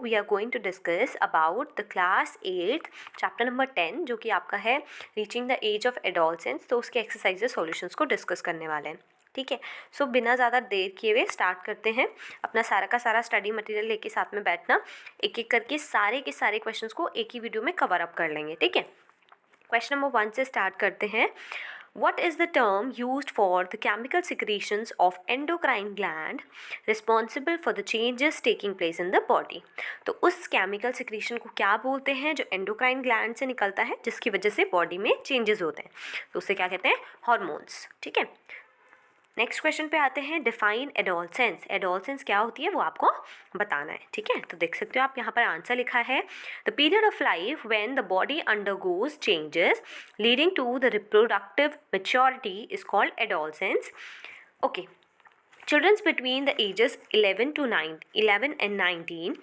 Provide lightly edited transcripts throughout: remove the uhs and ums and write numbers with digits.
We are going to discuss about the class 8 chapter number 10 जो कि आपका है reaching the age of adolescence. तो उसके एक्सरसाइजेस सॉल्यूशंस को डिस्कस करने वाले हैं, ठीक है। सो बिना ज़्यादा देर किए हुए स्टार्ट करते हैं। अपना सारा का सारा स्टडी मटेरियल लेके साथ में बैठना, एक एक करके सारे के सारे क्वेश्चंस को एक ही वीडियो में कवर अप कर लेंगे, ठीक है। क्वेश्चन नंबर 1 से स्टार्ट करते हैं। What is the term used for the chemical secretions of endocrine gland responsible for the changes taking place in the body? तो उस chemical secretion को क्या बोलते हैं जो endocrine gland से निकलता है जिसकी वजह से बॉडी में चेंजेस होते हैं, तो उसे क्या कहते हैं? हॉर्मोन्स, ठीक है। नेक्स्ट क्वेश्चन पे आते हैं। Define adolescence. एडोलसेंस क्या होती है वो आपको बताना है, ठीक है। तो देख सकते हो आप यहाँ पर आंसर लिखा है, the period of life when the body undergoes changes leading to the reproductive maturity is called adolescence. Okay, children between the ages 11 and 19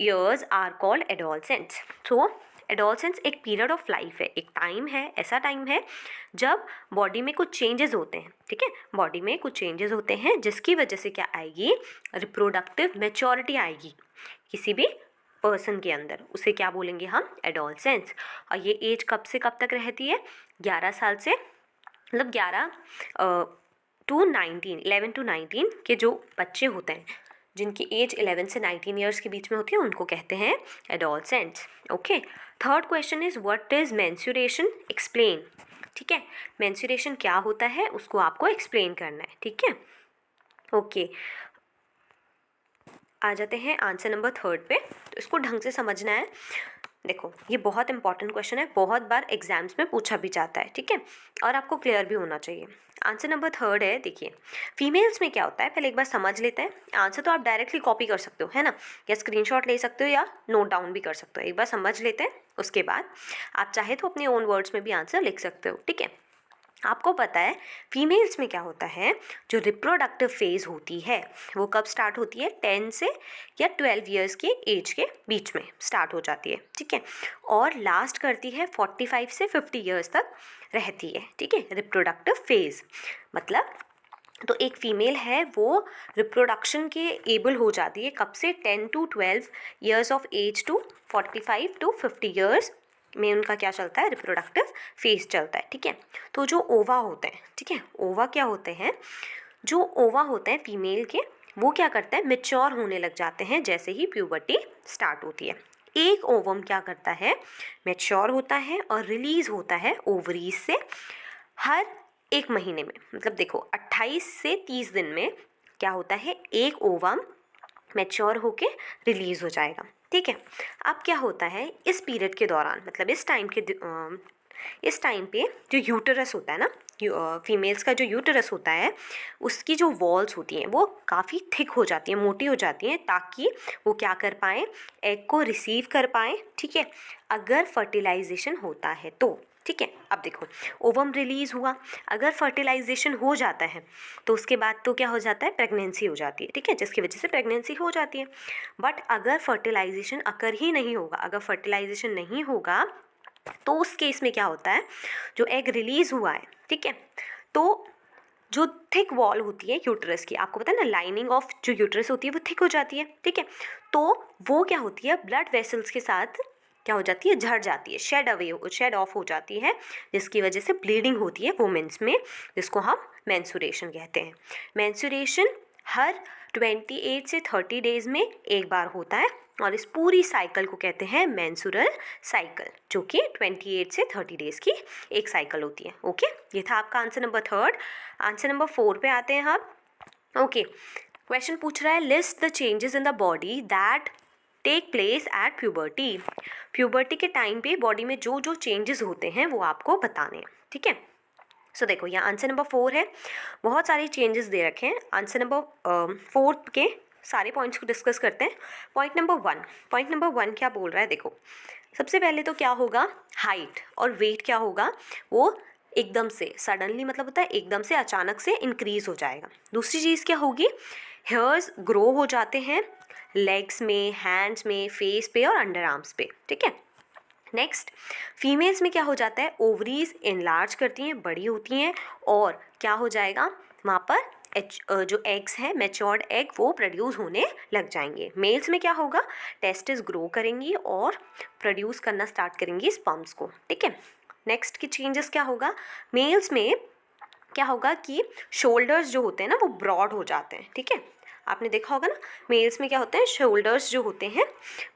years are called adolescents. So adolescence एक पीरियड ऑफ लाइफ है, एक time है, ऐसा time है जब body में कुछ changes होते हैं, ठीक है। बॉडी में कुछ चेंजेस होते हैं जिसकी वजह से क्या आएगी? रिप्रोडक्टिव मैच्योरिटी आएगी किसी भी पर्सन के अंदर, उसे क्या बोलेंगे हम? एडोलसेंस। और ये एज कब से कब तक रहती है? 11 साल से, मतलब 11 टू 19, 11 to 19 के जो बच्चे होते हैं जिनकी एज 11 से 19 ईयर्स के बीच में होती है उनको कहते हैं adolescents. Okay, third question is what is menstruation? Explain, ठीक है। मेंस्ट्रुएशन क्या होता है उसको आपको एक्सप्लेन करना है, ठीक है। ओके, आ जाते हैं आंसर नंबर 3 पे। तो इसको ढंग से समझना है। देखो ये बहुत इंपॉर्टेंट क्वेश्चन है, बहुत बार एग्जाम्स में पूछा भी जाता है, ठीक है, और आपको क्लियर भी होना चाहिए। आंसर नंबर 3 है, देखिए फीमेल्स में क्या होता है पहले एक बार समझ लेते हैं। आंसर तो आप डायरेक्टली कॉपी कर सकते हो, है ना, या स्क्रीनशॉट ले सकते हो या नोट डाउन भी कर सकते हो। एक बार समझ लेते हैं, उसके बाद आप चाहे तो अपने ओन वर्ड्स में भी आंसर लिख सकते हो, ठीक है। आपको पता है फीमेल्स में क्या होता है, जो रिप्रोडक्टिव फेज़ होती है वो कब स्टार्ट होती है? 10 से या 12 ईयर्स के एज के बीच में स्टार्ट हो जाती है, ठीक है, और लास्ट करती है 45 से 50 ईयर्स तक रहती है, ठीक है, रिप्रोडक्टिव फेज़। मतलब तो एक फीमेल है वो रिप्रोडक्शन के एबल हो जाती है कब से? 10 to 12 years of age to 45 to 50 years में उनका क्या चलता है? रिप्रोडक्टिव फेज चलता है, ठीक है। तो जो ओवा होते हैं, ठीक है, ओवा क्या होते हैं? जो ओवा होते हैं फीमेल के वो क्या करते हैं? मेच्योर होने लग जाते हैं जैसे ही प्यूबर्टी स्टार्ट होती है। एक ओवम क्या करता है? मेच्योर होता है और रिलीज होता है ओवरीज से हर एक महीने में। मतलब देखो 28 से 30 दिन में क्या होता है? एक ओवम मैच्योर होके रिलीज़ हो जाएगा, ठीक है। अब क्या होता है इस पीरियड के दौरान, मतलब इस टाइम पे जो यूटरस होता है ना, फीमेल्स का जो यूटरस होता है उसकी जो वॉल्स होती हैं वो काफ़ी थिक हो जाती हैं, मोटी हो जाती हैं, ताकि वो क्या कर पाएँ? एग को रिसीव कर पाएँ, ठीक है, अगर फर्टिलाइजेशन होता है तो, ठीक है। अब देखो ओवम रिलीज़ हुआ, अगर फर्टिलाइजेशन हो जाता है तो उसके बाद तो क्या हो जाता है? प्रेगनेंसी हो जाती है, ठीक है, जिसकी वजह से प्रेगनेंसी हो जाती है। बट अगर फर्टिलाइजेशन अकर ही नहीं होगा, अगर फर्टिलाइजेशन नहीं होगा तो उस केस में क्या होता है? जो एग रिलीज़ हुआ है, ठीक है, तो जो थिक वॉल होती है यूटरस की, आपको पता है ना, लाइनिंग ऑफ जो यूटरस होती है वो थिक हो जाती है, ठीक है, तो वो क्या होती है? ब्लड वेसल्स के साथ क्या हो जाती है? झड़ जाती है, शेड ऑफ हो जाती है, जिसकी वजह से ब्लीडिंग होती है वुमेन्स में, जिसको हम मेंस्ट्रुएशन कहते हैं। मेंस्ट्रुएशन हर 28 से 30 डेज में एक बार होता है और इस पूरी साइकिल को कहते हैं मेंस्ट्रुअल साइकिल, जो कि 28 से 30 डेज की एक साइकिल होती है। ओके, ये था आपका आंसर नंबर 3। आंसर नंबर 4 पे आते हैं हम। ओके, क्वेश्चन पूछ रहा है list the changes in the body that take place at puberty. Puberty के टाइम पे बॉडी में जो जो चेंजेस होते हैं वो आपको बताने हैं, ठीक है। सो देखो यहाँ आंसर नंबर 4 है, बहुत सारे चेंजेस दे रखे हैं। आंसर नंबर 4 के सारे पॉइंट्स को डिस्कस करते हैं। पॉइंट नंबर 1 क्या बोल रहा है? देखो सबसे पहले तो क्या होगा? हाइट और वेट क्या होगा? वो एकदम से सडनली, मतलब होता है एकदम से अचानक से इंक्रीज हो जाएगा। दूसरी चीज़ क्या होगी? हेयर्स ग्रो हो जाते हैं लेग्स में, हैंड्स में, फेस पे और अंडर आर्म्स पे, ठीक है। नेक्स्ट, फीमेल्स में क्या हो जाता है? ओवरीज इनलार्ज करती हैं, बड़ी होती हैं, और क्या हो जाएगा? वहाँ पर जो एग्स हैं मैच्योर्ड एग वो प्रोड्यूस होने लग जाएंगे। मेल्स में क्या होगा, टेस्टिस ग्रो करेंगी और प्रोड्यूस करना स्टार्ट करेंगी स्पर्म्स को, ठीक है। नेक्स्ट की चेंजेस क्या होगा, मेल्स में क्या होगा कि शोल्डर्स जो होते हैं ना वो ब्रॉड हो जाते हैं, ठीक है। आपने देखा होगा ना, मेल्स में क्या होते हैं, शोल्डर्स जो होते हैं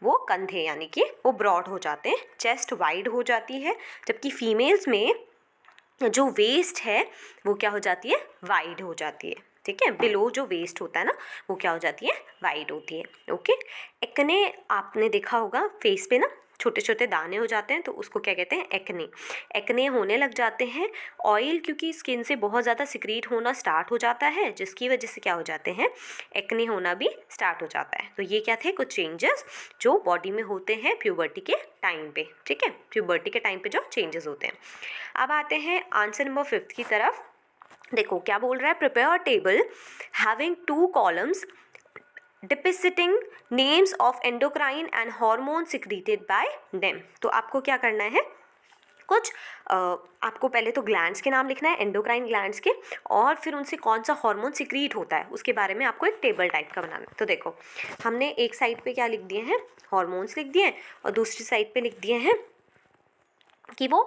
वो कंधे यानी कि वो ब्रॉड हो जाते हैं, चेस्ट वाइड हो जाती है, जबकि फीमेल्स में जो वेस्ट है वो क्या हो जाती है, वाइड हो जाती है, ठीक है। बिलो जो वेस्ट होता है ना वो क्या हो जाती है, वाइड होती है, ओके। एक्ने आपने देखा होगा फेस पे ना छोटे छोटे दाने हो जाते हैं तो उसको क्या कहते हैं, एक्ने। एक्ने होने लग जाते हैं, ऑयल क्योंकि स्किन से बहुत ज़्यादा सिक्रीट होना स्टार्ट हो जाता है जिसकी वजह से क्या हो जाते हैं, एक्ने होना भी स्टार्ट हो जाता है। तो ये क्या थे कुछ चेंजेस जो बॉडी में होते हैं प्यूबर्टी के टाइम पे, ठीक है। प्यूबर्टी के टाइम पे जो चेंजेस होते हैं। अब आते हैं आंसर नंबर 5 की तरफ। देखो क्या बोल रहा है, prepare table having 2 columns depicting names of endocrine and hormones secreted by them। तो आपको क्या करना है, कुछ आपको पहले तो ग्लैंड्स के नाम लिखना है, एंडोक्राइन ग्लैंड्स के, और फिर उनसे कौन सा हार्मोन सिक्रीट होता है उसके बारे में आपको एक टेबल टाइप का बनाना है। तो देखो हमने एक साइड पे क्या लिख दिए हैं, हार्मोन्स लिख दिए हैं, और दूसरी साइड पे लिख दिए हैं कि वो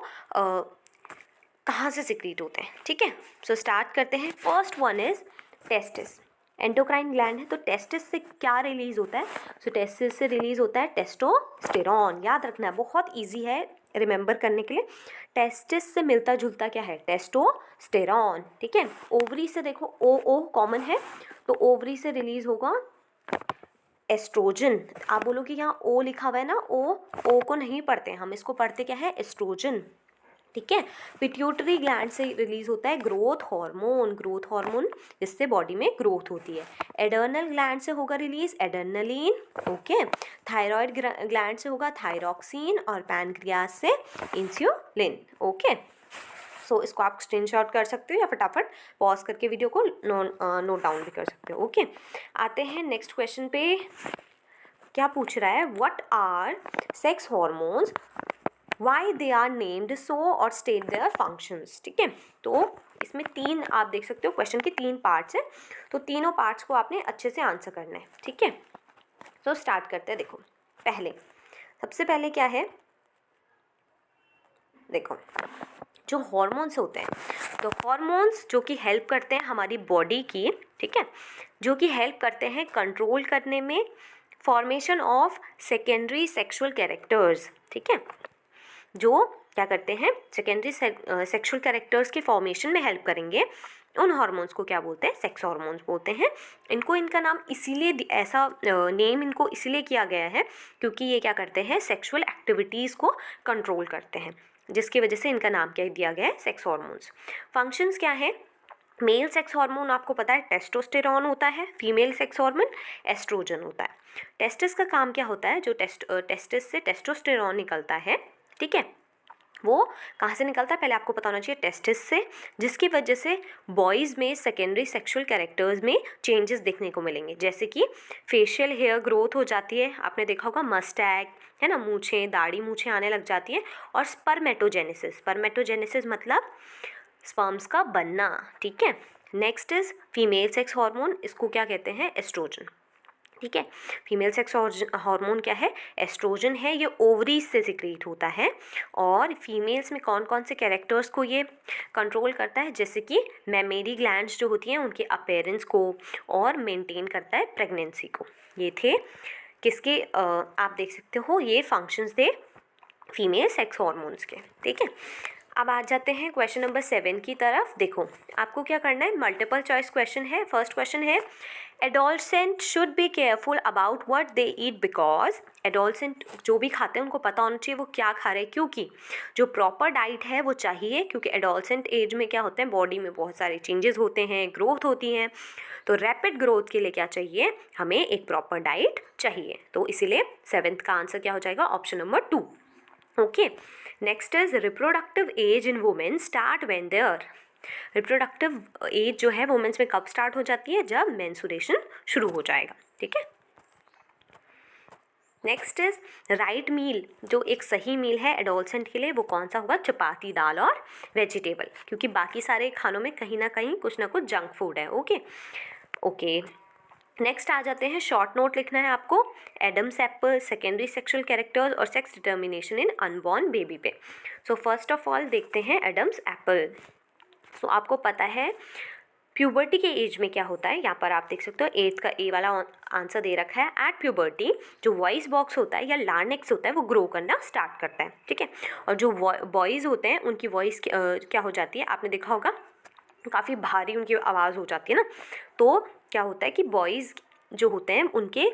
कहाँ से सिक्रीट होते हैं, ठीक है। सो स्टार्ट करते हैं। First one is testis, endocrine gland है तो टेस्टिस से क्या रिलीज होता है, सो टेस्टिस से रिलीज होता है टेस्टोस्टेरॉन। याद रखना है, बहुत इजी है रिमेंबर करने के लिए। टेस्टिस से मिलता जुलता क्या है, टेस्टोस्टेरॉन, ठीक है। ओवरी से देखो ओ कॉमन है तो ओवरी से रिलीज होगा एस्ट्रोजन। आप बोलो कि यहाँ ओ लिखा हुआ है ना, ओ को नहीं पढ़ते हम, इसको पढ़ते क्या है, एस्ट्रोजन, ठीक है। पिट्यूटरी ग्लैंड से रिलीज होता है ग्रोथ हार्मोन जिससे बॉडी में ग्रोथ होती है। एडर्नल ग्लैंड से होगा release adrenaline, okay. Thyroid gland से होगा थायरॉक्सिन, और पैनक्रियाज से इंसुलिन, ओके। सो इसको आप स्क्रीनशॉट कर सकते हो या फटाफट पॉज करके वीडियो को नोट डाउन भी कर सकते हो, ओके। आते हैं नेक्स्ट क्वेश्चन पे। क्या पूछ रहा है, what are sex hormones, why they are named so, और स्टेट देयर फंक्शंस, ठीक है। तो इसमें 3 आप देख सकते हो, क्वेश्चन के 3 पार्ट्स हैं, तो तीनों पार्ट्स को आपने अच्छे से आंसर करना है, ठीक है। तो स्टार्ट करते हैं। देखो सबसे पहले क्या है, देखो जो हॉर्मोन्स होते हैं, तो हॉर्मोन्स जो कि हेल्प करते हैं हमारी बॉडी की, ठीक है, जो कि हेल्प करते हैं कंट्रोल करने में formation of secondary sexual characters, ठीक है। जो क्या करते हैं, सेकेंडरी सेक्सुअल कैरेक्टर्स के फॉर्मेशन में हेल्प करेंगे, उन हार्मोन्स को क्या बोलते हैं, सेक्स हार्मोन्स बोलते हैं। इनको इनका नाम इसीलिए ऐसा नेम इनको इसीलिए किया गया है क्योंकि ये क्या करते हैं, सेक्सुअल एक्टिविटीज़ को कंट्रोल करते हैं, जिसकी वजह से इनका नाम क्या दिया गया है, सेक्स हार्मोन्स। फंक्शंस क्या है, मेल सेक्स हार्मोन आपको पता है टेस्टोस्टेरॉन होता है, फीमेल सेक्स हार्मोन एस्ट्रोजन होता है। टेस्टिस का काम क्या होता है, जो टेस्टिस से टेस्टोस्टेरॉन निकलता है, ठीक है, वो कहाँ से निकलता है, पहले आपको पता होना चाहिए, टेस्टिस से, जिसकी वजह से बॉयज़ में सेकेंडरी सेक्सुअल कैरेक्टर्स में चेंजेस देखने को मिलेंगे, जैसे कि फेशियल हेयर ग्रोथ हो जाती है, आपने देखा होगा मस्टैग है ना, मूछें, दाढ़ी मूछें आने लग जाती हैं, और स्पर्मेटोजेनेसिस मतलब स्पर्म्स का बनना, ठीक है। Next is female sex hormone, इसको क्या कहते हैं, एस्ट्रोजन, ठीक है। फीमेल सेक्स हार्मोन क्या है, एस्ट्रोजन है, ये ओवरीज से सिक्रीट होता है, और फीमेल्स में कौन कौन से कैरेक्टर्स को ये कंट्रोल करता है, जैसे कि मेमेरी ग्लैंड्स जो होती हैं उनके अपीयरेंस को, और मेंटेन करता है प्रेगनेंसी को। ये थे किसके, आप देख सकते हो ये फंक्शंस थे फीमेल सेक्स हार्मोन्स के, ठीक है। अब आ जाते हैं क्वेश्चन नंबर 7 की तरफ। देखो आपको क्या करना है, मल्टीपल चॉइस क्वेश्चन है। फर्स्ट क्वेश्चन है, adolescent should be careful about what they eat because, adolescent जो भी खाते हैं उनको पता होना चाहिए वो क्या खा रहे हैं, क्योंकि जो प्रॉपर डाइट है वो चाहिए, क्योंकि एडोलसेंट एज में क्या होता है, बॉडी में बहुत सारे चेंजेस होते हैं, ग्रोथ होती हैं, तो रैपिड ग्रोथ के लिए क्या चाहिए, हमें एक प्रॉपर डाइट चाहिए। तो इसीलिए 7th का आंसर क्या हो जाएगा, option number 2, okay. Next is reproductive age in women start when their, reproductive age जो है वुमेन्स में कब स्टार्ट हो जाती है, जब मेंस्ट्रुएशन शुरू हो जाएगा, ठीक है। नेक्स्ट इज राइट मील, जो एक सही मील है एडोलसेंट के लिए वो कौन सा होगा? चपाती, दाल और वेजिटेबल, क्योंकि बाकी सारे खानों में कहीं ना कुछ जंक फूड है। ओके नेक्स्ट आ जाते हैं, शॉर्ट नोट लिखना है आपको, Adam's apple, secondary sexual characters और sex determination in unborn baby पे। सो फर्स्ट ऑफ ऑल देखते हैं एडम्स एप्पल। सो आपको पता है प्यूबर्टी के एज में क्या होता है, यहाँ पर आप देख सकते हो 8th का ए वाला आंसर दे रखा है। एट प्यूबर्टी जो वॉइस बॉक्स होता है या लार्नेक्स होता है वो ग्रो करना स्टार्ट करता है, ठीक है। और जो बॉयज़ होते हैं उनकी वॉइस क्या हो जाती है, आपने देखा होगा काफ़ी भारी उनकी आवाज़ हो जाती है ना। तो क्या होता है कि बॉयज़ जो होते हैं उनके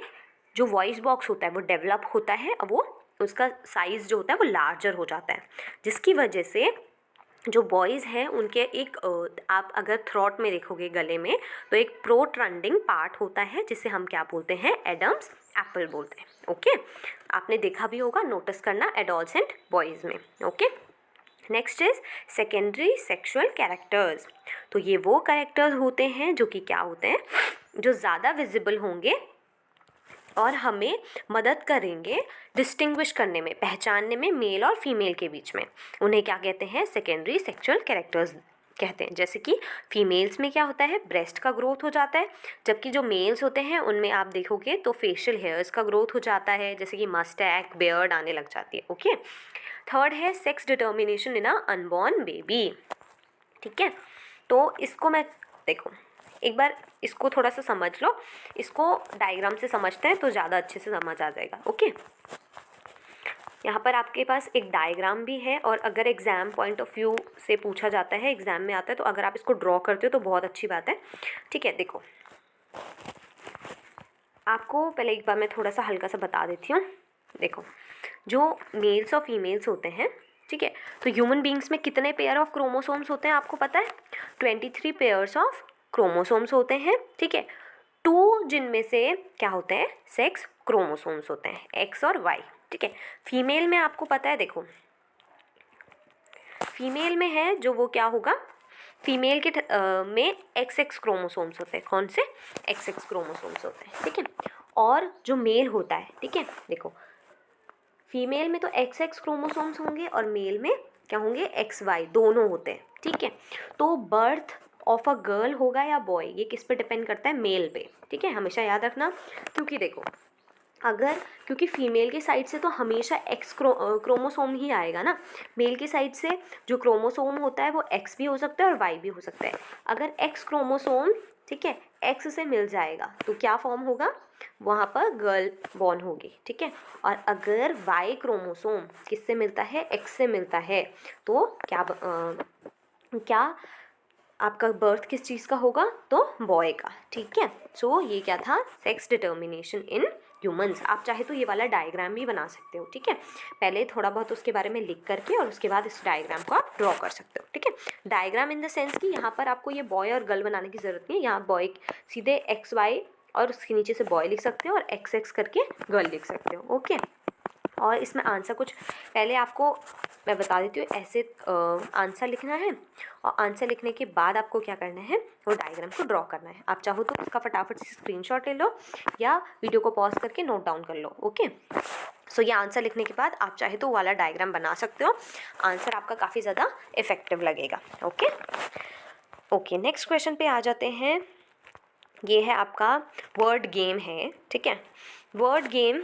जो वॉइस बॉक्स होता है वो डेवलप होता है और वो उसका साइज़ जो होता है वो लार्जर हो जाता है, जिसकी वजह से जो बॉयज़ हैं उनके एक आप अगर थ्रॉट में देखोगे गले में तो एक प्रोट्रंडिंग पार्ट होता है जिसे हम क्या बोलते हैं? एडम्स एप्पल बोलते हैं। ओके आपने देखा भी होगा, नोटिस करना एडोलसेंट बॉयज़ में। Okay next is secondary sexual characters. तो ये वो कैरेक्टर्स होते हैं जो कि क्या होते हैं, जो ज़्यादा विजिबल होंगे और हमें मदद करेंगे डिस्टिंग्विश करने में, पहचानने में मेल और फीमेल के बीच में। उन्हें क्या कहते हैं? सेकेंडरी सेक्सुअल कैरेक्टर्स कहते हैं। जैसे कि फीमेल्स में क्या होता है? ब्रेस्ट का ग्रोथ हो जाता है, जबकि जो मेल्स होते हैं उनमें आप देखोगे तो फेशियल हेयर्स का ग्रोथ हो जाता है, जैसे कि मस्टैक, बियर्ड आने लग जाती है। ओके थर्ड है सेक्स डिटर्मिनेशन इन अ अनबॉर्न बेबी, ठीक है। तो इसको मैं देखो एक बार इसको थोड़ा सा समझ लो, इसको डायग्राम से समझते हैं तो ज़्यादा अच्छे से समझ आ जाएगा। ओके यहाँ पर आपके पास एक डायग्राम भी है, और अगर एग्ज़ाम पॉइंट ऑफ व्यू से पूछा जाता है, एग्ज़ाम में आता है, तो अगर आप इसको ड्रॉ करते हो तो बहुत अच्छी बात है, ठीक है। देखो आपको पहले एक बार मैं थोड़ा सा हल्का सा बता देती हूँ। देखो जो मेल्स और फीमेल्स होते हैं, ठीक है, तो ह्यूमन बींग्स में कितने पेयर ऑफ क्रोमोसोम्स होते हैं आपको पता है? 23 पेयर्स ऑफ क्रोमोसोम्स होते हैं, ठीक है। 2 जिनमें से क्या होते हैं? सेक्स क्रोमोसोम्स होते हैं, एक्स और वाई, ठीक है। फीमेल में आपको पता है, देखो फीमेल में है जो वो क्या होगा, फीमेल के में XX क्रोमोसोम्स होते हैं। कौन से? XX क्रोमोसोम्स होते हैं, ठीक है। और जो मेल होता है, ठीक है, देखो फीमेल में तो XX क्रोमोसोम्स होंगे और मेल में क्या होंगे? XY दोनों होते हैं, ठीक है। तो बर्थ ऑफ अ गर्ल होगा या बॉय, ये किस पे डिपेंड करता है? मेल पे, ठीक है, हमेशा याद रखना। क्योंकि देखो क्योंकि फीमेल की साइड से तो हमेशा एक्स क्रोमोसोम ही आएगा ना, मेल की साइड से जो क्रोमोसोम होता है वो एक्स भी हो सकता है और वाई भी हो सकता है। अगर एक्स क्रोमोसोम, ठीक है, एक्स से मिल जाएगा तो क्या फॉर्म होगा? वहाँ पर गर्ल बॉर्न होगी, ठीक है। और अगर वाई क्रोमोसोम किससे मिलता है? एक्स से मिलता है, तो क्या आपका बर्थ किस चीज़ का होगा? तो बॉय का, ठीक है। सो ये क्या था? Sex determination in humans. आप चाहे तो ये वाला डायग्राम भी बना सकते हो, ठीक है। पहले थोड़ा बहुत उसके बारे में लिख करके और उसके बाद इस डायग्राम को आप ड्रॉ कर सकते हो, ठीक है। डायग्राम इन द सेंस कि यहाँ पर आपको ये बॉय और गर्ल बनाने की ज़रूरत नहीं है। यहाँ बॉय सीधे XY और उसके नीचे से बॉय लिख सकते हो और XX करके गर्ल लिख सकते हो। ओके और इसमें आंसर कुछ पहले आपको मैं बता देती हूँ, ऐसे आंसर लिखना है और आंसर लिखने के बाद आपको क्या करना है? वो डायग्राम को ड्रॉ करना है। आप चाहो तो उसका फटाफट से स्क्रीनशॉट ले लो या वीडियो को पॉज करके नोट डाउन कर लो। ओके सो ये आंसर लिखने के बाद आप चाहे तो वाला डायग्राम बना सकते हो, आंसर आपका काफ़ी ज़्यादा इफेक्टिव लगेगा। ओके नेक्स्ट क्वेश्चन पे आ जाते हैं। ये है आपका वर्ड गेम है, ठीक है। वर्ड गेम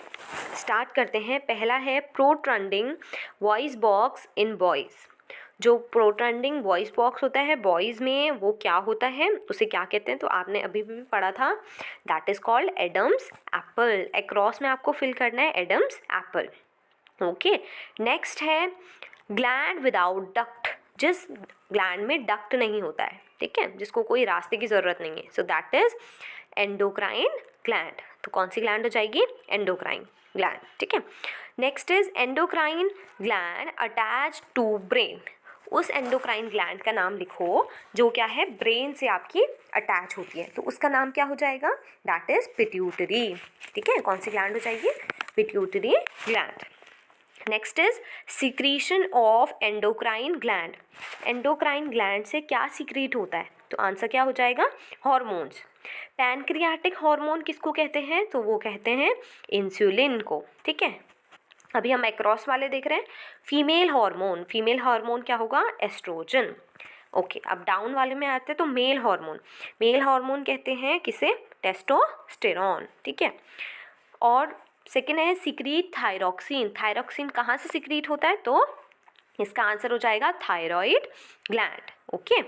स्टार्ट करते हैं। पहला है प्रोट्रंडिंग वॉइस बॉक्स इन बॉयज़। जो प्रोट्रंडिंग वॉइस बॉक्स होता है बॉयज़ में वो क्या होता है, उसे क्या कहते हैं? तो आपने अभी भी पढ़ा था, that is called Adam's apple. Across में आपको फिल करना है एडम्स एप्पल। ओके नेक्स्ट है ग्लैंड विदाउट डक्ट, जिस ग्लैंड में डक्ट नहीं होता है, ठीक है, जिसको कोई रास्ते की ज़रूरत नहीं है। So that is endocrine gland. तो कौन सी ग्लैंड हो जाएगी? एंडोक्राइन ग्लैंड, ठीक है। Next is endocrine gland attach to brain. उस एंडोक्राइन ग्लैंड का नाम लिखो जो क्या है? ब्रेन से आपकी अटैच होती है, तो उसका नाम क्या हो जाएगा? दैट इज पिट्यूटरी, ठीक है। कौन सी ग्लैंड हो जाएगी? Pituitary gland. Next is secretion of endocrine gland. Endocrine gland से क्या सीक्रेट होता है? तो आंसर क्या हो जाएगा, हॉर्मोन्स। पैनक्रियाटिक हार्मोन किसको कहते हैं, तो वो कहते हैं इंसुलिन को, ठीक है। अभी हम एक्रॉस वाले देख रहे हैं, फीमेल हार्मोन क्या होगा, एस्ट्रोजन। ओके, अब डाउन वाले में आते हैं तो मेल हार्मोन कहते हैं किसे, टेस्टोस्टेरॉन, ठीक है। और सेकेंड है सिक्रीट थायरॉक्सिन कहाँ से सिक्रीट होता है, तो इसका आंसर हो जाएगा thyroid gland, okay.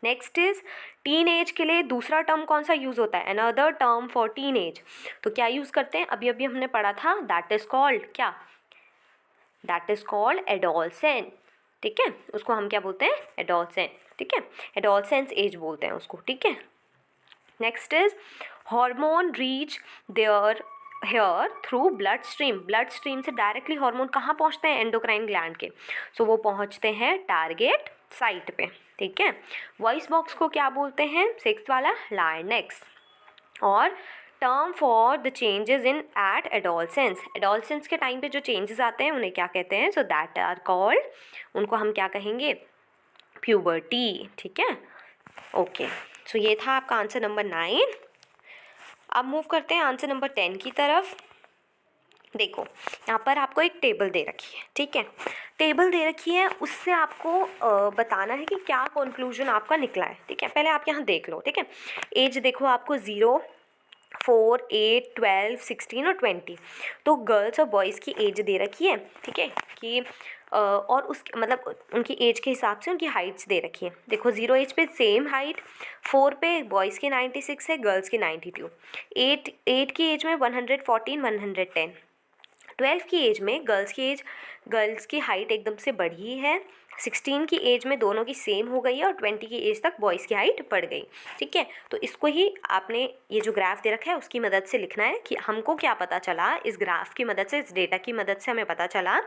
Next is teen age के लिए दूसरा टर्म कौन सा यूज होता है, another term for teen age, तो क्या यूज करते हैं, अभी अभी हमने पढ़ा था, दैट इज कॉल्ड क्या, दैट इज कॉल्ड एडोलसेंट, ठीक है। उसको हम क्या बोलते हैं, एडोलसेंट, ठीक है, एडोलसेंस एज बोलते हैं उसको, ठीक है। Next is hormone reach there here through blood stream से डायरेक्टली हार्मोन कहाँ पहुँचते हैं, एंडोक्राइन ग्लैंड के, सो वो पहुँचते हैं टारगेट साइट पे, ठीक है। वॉइस बॉक्स को क्या बोलते हैं, सिक्स्थ वाला, लार्नेक्स। और term for the changes in at adolescence के टाइम पे जो चेंजेस आते हैं उन्हें क्या कहते हैं, सो दैट आर कॉल्ड, उनको हम क्या कहेंगे, प्यूबर्टी, ठीक है। ओके, सो ये था आपका आंसर नंबर 9। अब मूव करते हैं आंसर नंबर 10 की तरफ। देखो यहाँ पर आपको एक टेबल दे रखी है, ठीक है, टेबल दे रखी है, उससे आपको बताना है कि क्या कंक्लूजन आपका निकला है, ठीक है। पहले आप यहाँ देख लो, ठीक है। एज देखो आपको 0, 4, 8, 12, 16 और 20, तो गर्ल्स और बॉयज़ की एज दे रखी है, ठीक है, कि और उस मतलब उनकी एज के हिसाब से उनकी हाइट्स दे रखी है। देखो 0 एज पे सेम हाइट, 4 पे बॉयज़ की 96 है, गर्ल्स की 92, 8 की एज में 114, 110, 12 की एज में गर्ल्स की हाइट एकदम से बढ़ी है, 16 की एज में दोनों की सेम हो गई है, और 20 की एज तक बॉयज़ की हाइट बढ़ गई, ठीक है। तो इसको ही आपने ये जो ग्राफ दे रखा है उसकी मदद से लिखना है कि हमको क्या पता चला, इस ग्राफ की मदद से, इस डेटा की मदद से हमें पता चला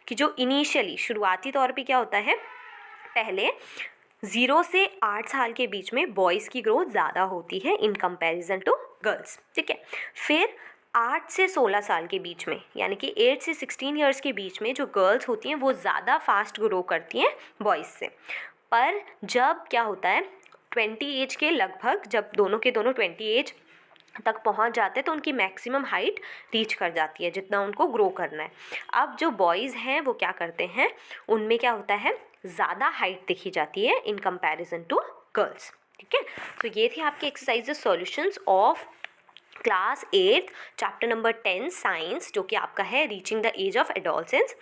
कि जो इनिशियली शुरुआती तौर पर क्या होता है, पहले 0 से 8 साल के बीच में बॉयज़ की ग्रोथ ज़्यादा होती है इन कंपैरिजन टू गर्ल्स, ठीक है। फिर 8 से 16 साल के बीच में, यानी कि 8 से 16 ईयर्स के बीच में जो गर्ल्स होती हैं वो ज़्यादा फास्ट ग्रो करती हैं बॉयज़ से। पर जब क्या होता है 20 एज के लगभग, जब दोनों के दोनों 20 एज तक पहुंच जाते हैं तो उनकी मैक्सिमम हाइट रीच कर जाती है जितना उनको ग्रो करना है। अब जो बॉयज़ हैं वो क्या करते हैं, उनमें क्या होता है, ज़्यादा हाइट दिखी जाती है इन कंपैरिजन टू गर्ल्स, ठीक है। तो ये थे आपके exercises solutions of class 8 chapter number 10 science, जो कि आपका है reaching the age of adolescence.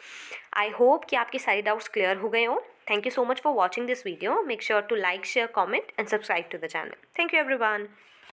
I hope कि आपके सारे डाउट्स क्लियर हो गए हो। Thank you so much for watching this video. Make sure to like, share, comment and subscribe to the channel. Thank you everyone.